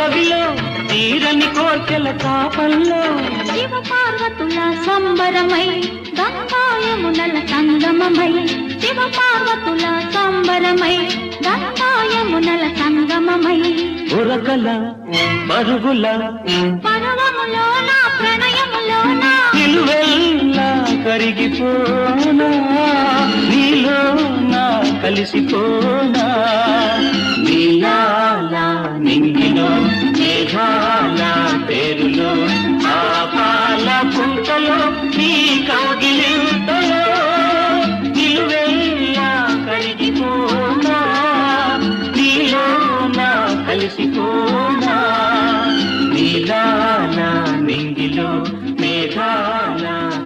కోవిలో తీరని కోర్కెల తాపంలో శివ పార్వతుల సంబరమై గంగాయమునల సంగమమై శివ పార్వతుల సంబరమై గంగాయమునల సంగమమై ఉరకల పరుగుల పర్వములో నా ప్రణయములో నా నిలువెల్లా కరిగిపోనా నీలో నా కలిసిపోనా నీలాల నింగిలో మేఘాల పేరు